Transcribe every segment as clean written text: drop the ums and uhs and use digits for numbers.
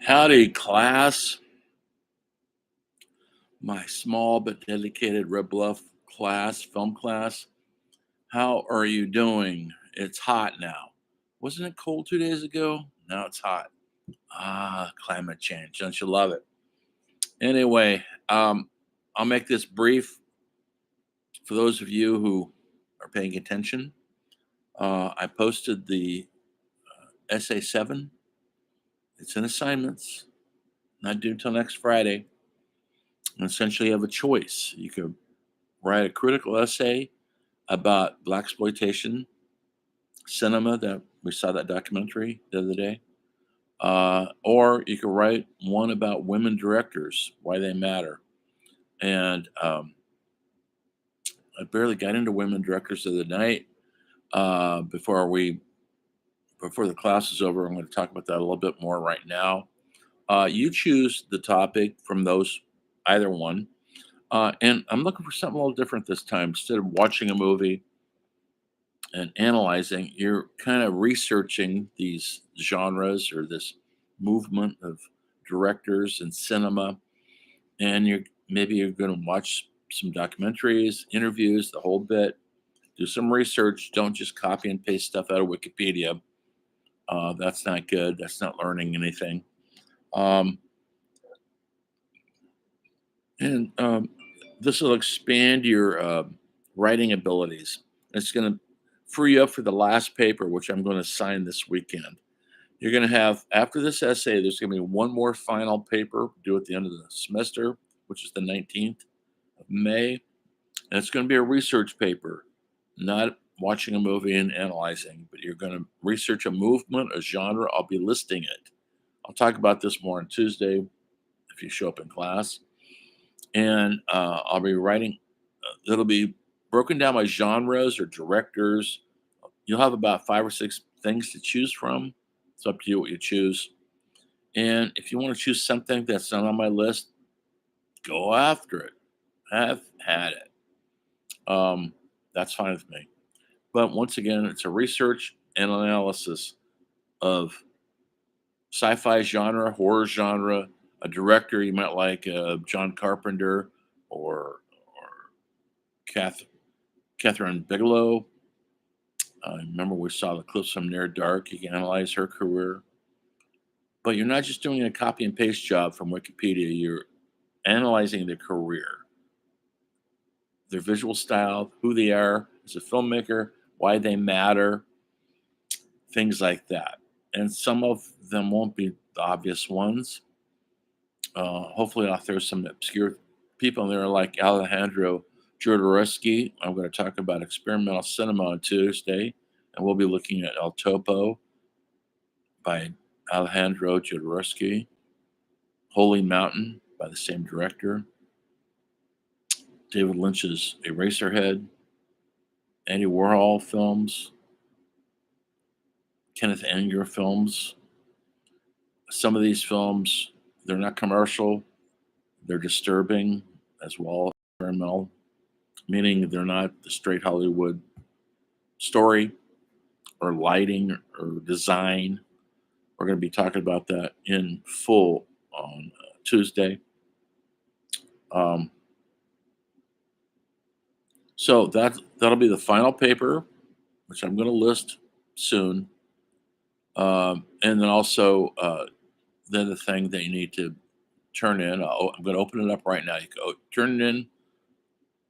Howdy, class. My small but dedicated Red Bluff class, film class. How are you doing? It's hot now. Wasn't it cold 2 days ago? Now it's hot. Climate change. Don't you love it? Anyway, I'll make this brief for those of you who are paying attention. I posted the essay 7. It's in assignments, not due until next Friday. And essentially, you have a choice. You could write a critical essay about black exploitation cinema, that we saw that documentary the other day, or you could write one about women directors, why they matter. And I barely got into women directors the other night. Before the class is over, I'm going to talk about that a little bit more right now. You choose the topic from those, either one. And I'm looking for something a little different this time. Instead of watching a movie and analyzing, you're kind of researching these genres or this movement of directors and cinema, and you're going to watch some documentaries, interviews, the whole bit. Do some research. Don't just copy and paste stuff out of Wikipedia. That's not good. That's not learning anything. Um, and this will expand your writing abilities. It's going to free you up for the last paper, which I'm going to sign this weekend. You're going to have, after this essay, there's going to be one more final paper due at the end of the semester, which is the 19th of May. And it's going to be a research paper, not watching a movie and analyzing, but you're going to research a movement, a genre. I'll be listing it. I'll talk about this more on Tuesday if you show up in class. And I'll be writing, it'll be broken down by genres or directors. You'll have about 5 or 6 things to choose from. It's up to you what you choose. And if you want to choose something that's not on my list, go after it. Have had it. That's fine with me. But once again, it's a research and analysis of sci-fi genre, horror genre, a director you might like, John Carpenter or Catherine Bigelow. Remember, we saw the clips from Near Dark. You can analyze her career. But you're not just doing a copy and paste job from Wikipedia. You're analyzing their career, their visual style, who they are as a filmmaker, why they matter, things like that. And some of them won't be the obvious ones. Hopefully, I'll throw some obscure people in there like Alejandro Jodorowsky. I'm going to talk about experimental cinema on Tuesday, and we'll be looking at El Topo by Alejandro Jodorowsky, Holy Mountain by the same director, David Lynch's Eraserhead, Andy Warhol films, Kenneth Anger films. Some of these films, they're not commercial, they're disturbing as well as experimental, meaning they're not the straight Hollywood story or lighting or design. We're going to be talking about that in full on Tuesday. So that'll be the final paper, which I'm going to list soon. And then also the other thing that you need to turn in. I'm going to open it up right now. You go turn it in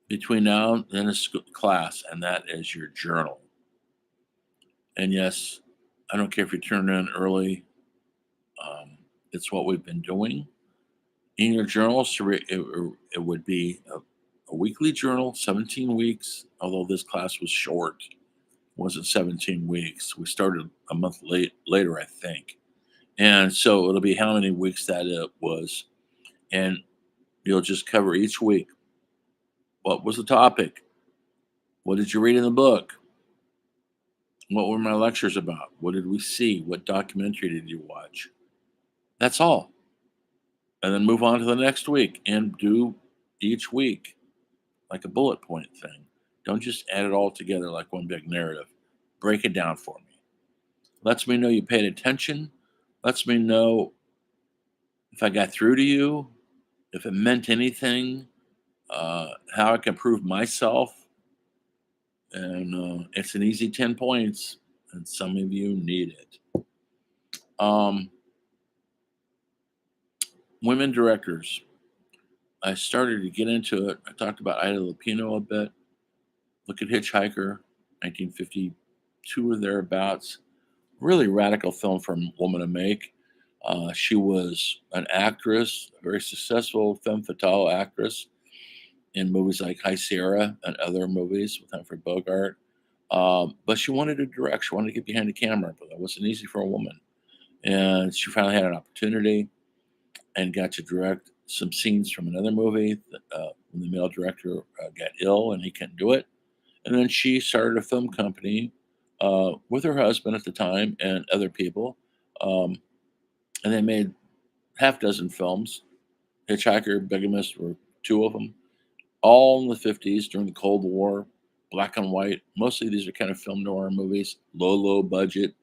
between now and the class, and that is your journal. And yes, I don't care if you turn it in early. It's what we've been doing. In your journal, so it would be a weekly journal, 17 weeks, although this class was short. It wasn't 17 weeks. We started a month later, I think. And so it'll be how many weeks that it was. And you'll just cover each week. What was the topic? What did you read in the book? What were my lectures about? What did we see? What documentary did you watch? That's all. And then move on to the next week and do each week like a bullet point thing. Don't just add it all together like one big narrative. Break it down for me. Lets me know you paid attention. Lets me know if I got through to you, if it meant anything, how I can prove myself. And it's an easy 10 points, and some of you need it. Um, Women directors. I started to get into it. I talked about Ida Lupino a bit. Look at Hitchhiker, 1952 or thereabouts. Really radical film for a woman to make. She was an actress, a very successful femme fatale actress in movies like High Sierra and other movies with Humphrey Bogart. But she wanted to direct. She wanted to get behind the camera, but that wasn't easy for a woman. And she finally had an opportunity and got to direct some scenes from another movie when the male director got ill and he couldn't do it. And then she started a film company with her husband at the time and other people. Um, and they made half dozen films. Hitchhiker, Bigamist were two of them, all in the 50s during the Cold War, black and white. Mostly these are kind of film noir movies, low budget,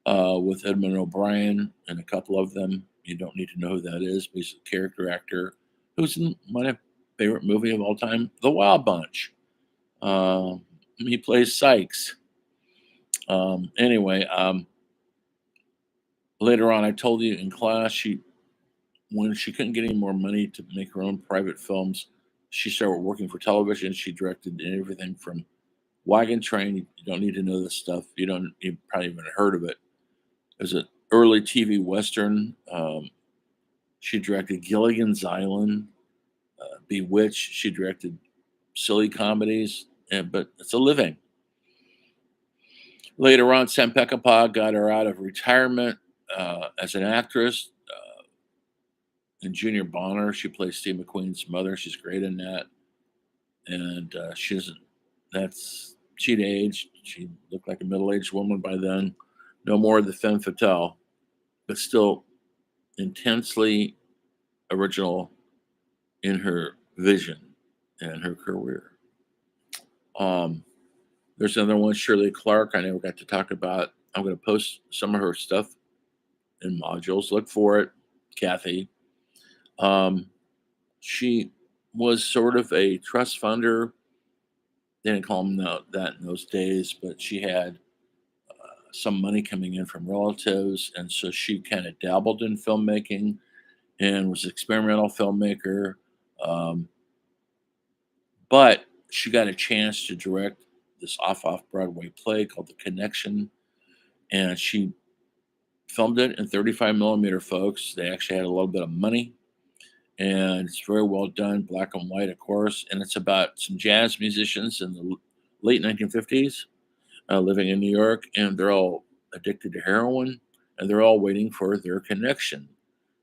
with Edmund O'Brien and a couple of them. You don't need to know who that is, but he's a character actor who's in my favorite movie of all time, The Wild Bunch. He plays Sykes. Anyway, later on, I told you in class, when she couldn't get any more money to make her own private films, she started working for television. She directed everything from Wagon Train. You don't need to know this stuff. You probably haven't heard of it. It was an early TV Western. She directed Gilligan's Island, Bewitched. She directed silly comedies, but it's a living. Later on, Sam Peckinpah got her out of retirement as an actress. In Junior Bonner, she plays Steve McQueen's mother. She's great in that. And she doesn't, she'd aged. She looked like a middle aged woman by then. No more of the femme fatale, but still intensely original in her vision and her career. There's another one, Shirley Clark. I never got to talk about. I'm going to post some of her stuff in modules. Look for it, Kathy. She was sort of a trust funder. They didn't call them that in those days, but she had some money coming in from relatives, and so she kind of dabbled in filmmaking and was an experimental filmmaker. Um, but she got a chance to direct this off Broadway play called The Connection, and she filmed it in 35 millimeter, folks. They actually had a little bit of money, and it's very well done, black and white, of course. And it's about some jazz musicians in the late 1950s living in New York, and they're all addicted to heroin, and they're all waiting for their connection.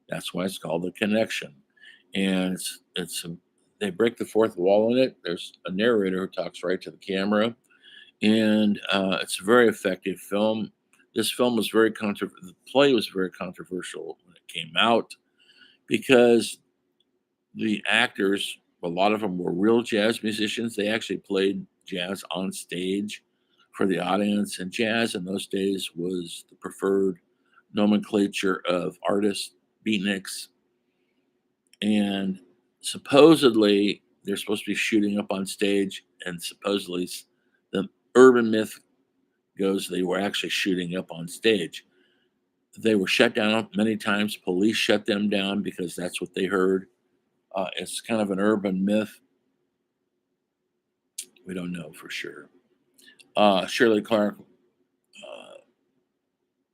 That's why it's called The Connection. And they break the fourth wall in it. There's a narrator who talks right to the camera, and it's a very effective film. This film was very controversial. The play was very controversial when it came out because the actors, a lot of them were real jazz musicians. They actually played jazz on stage for the audience, and jazz in those days was the preferred nomenclature of artists, beatniks, and supposedly they're supposed to be shooting up on stage, and supposedly the urban myth goes they were actually shooting up on stage. They were shut down many times. Police shut them down because that's what they heard. It's kind of an urban myth. We don't know for sure. Shirley Clark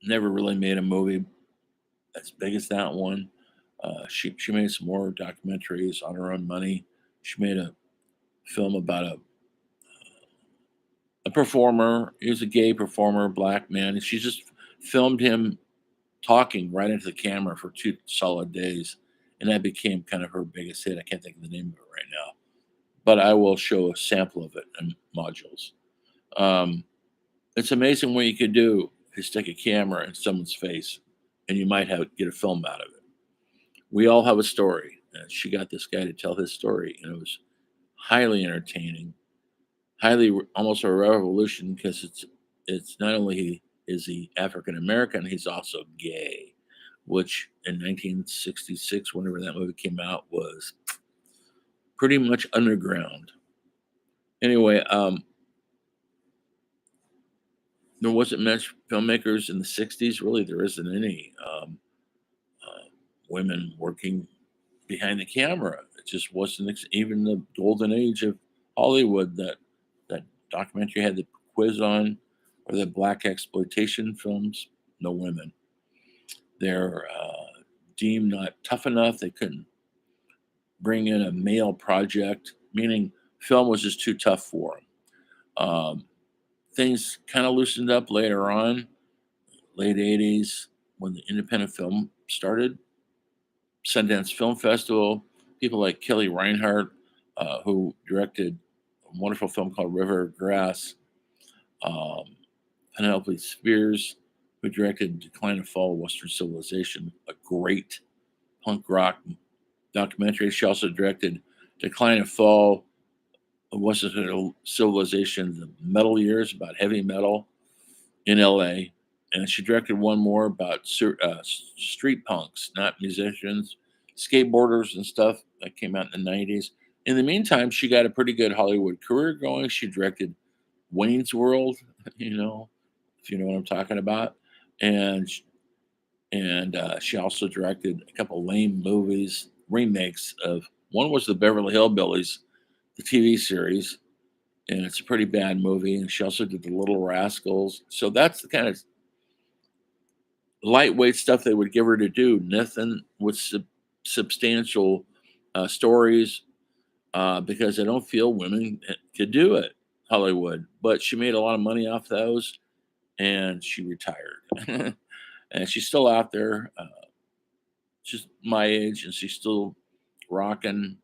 never really made a movie as big as that one. She made some more documentaries on her own money. She made a film about a performer. He was a gay performer, black man, and she just filmed him talking right into the camera for 2 solid days, and that became kind of her biggest hit. I can't think of the name of it right now, but I will show a sample of it in modules. Um, it's amazing what you could do if you stick a camera in someone's face, and you might get a film out of it. We all have a story, and she got this guy to tell his story, and it was highly entertaining, almost a revolution because it's not only is he African American, he's also gay, which in 1966, whenever that movie came out, was pretty much underground. Anyway, there wasn't much filmmakers in the 60s. Really, there isn't any women working behind the camera. It just wasn't even the golden age of Hollywood that documentary had the quiz on, or the black exploitation films. No women. They're deemed not tough enough. They couldn't bring in a male project, meaning film was just too tough for them. Things kind of loosened up later on, late 80s, when the independent film started. Sundance Film Festival, people like Kelly Reinhardt, who directed a wonderful film called River of Grass, um, Penelope Spears, who directed Decline and Fall of Western Civilization, a great punk rock documentary. She also directed Decline and Fall of Western Civilization, the metal years, about heavy metal in LA. And she directed one more about street punks, not musicians, skateboarders and stuff, that came out in the 90s. In the meantime, she got a pretty good Hollywood career going. She directed Wayne's World, you know, if you know what I'm talking about. And she also directed a couple lame movies, remakes of, one was the Beverly Hillbillies, the TV series, and it's a pretty bad movie. And she also did the Little Rascals. So that's the kind of lightweight stuff they would give her to do. Nothing with substantial stories, because I don't feel women could do it. Hollywood, but she made a lot of money off those, and she retired. And she's still out there. She's my age, and she's still rocking.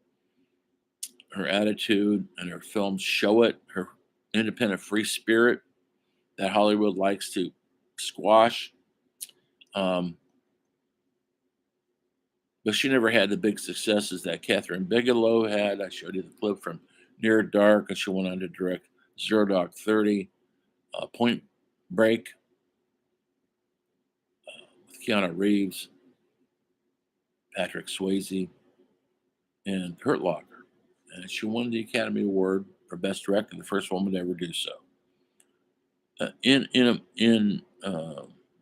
Her attitude and her films show it. Her independent free spirit that Hollywood likes to squash. Um, but she never had the big successes that Catherine Bigelow had. I showed you the clip from Near Dark, and she went on to direct Zero Dark 30, Point Break with Keanu Reeves, Patrick Swayze, and Hurt Locker. And she won the Academy Award for Best Director, the first woman to ever do so. In the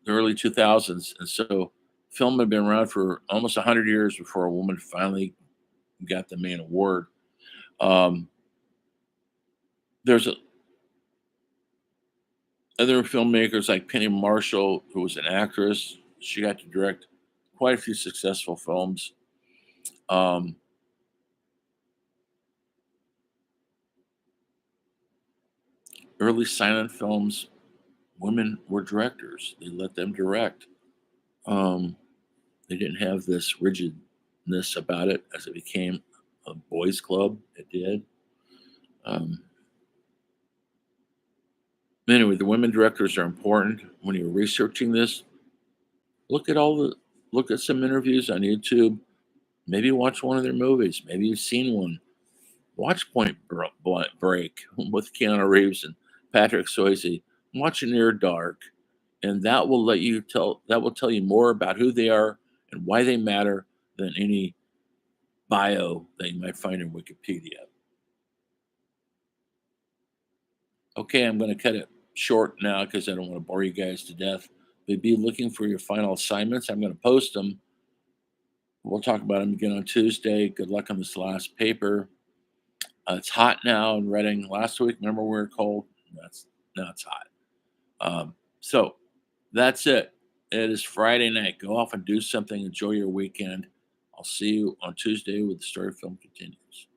early 2000s, and so film had been around for almost 100 years before a woman finally got the main award. Um, there's other filmmakers like Penny Marshall, who was an actress. She got to direct quite a few successful films. Um, Early silent films, women were directors. They let them direct. Um, they didn't have this rigidness about it as it became a boys' club. It did. Um, anyway, the women directors are important when you're researching this. Look at all the look at some interviews on YouTube. Maybe watch one of their movies. Maybe you've seen one. Watch Break with Keanu Reeves and Patrick Swayze. Watch Near Dark, and that will tell you more about who they are and why they matter than any bio that you might find in Wikipedia. Okay, I'm going to cut it short now because I don't want to bore you guys to death. But be looking for your final assignments. I'm going to post them. We'll talk about them again on Tuesday. Good luck on this last paper. It's hot now in Reading. Last week, remember we were cold? Now it's hot. So that's it. It is Friday night. Go off and do something. Enjoy your weekend. I'll see you on Tuesday with the story film continues.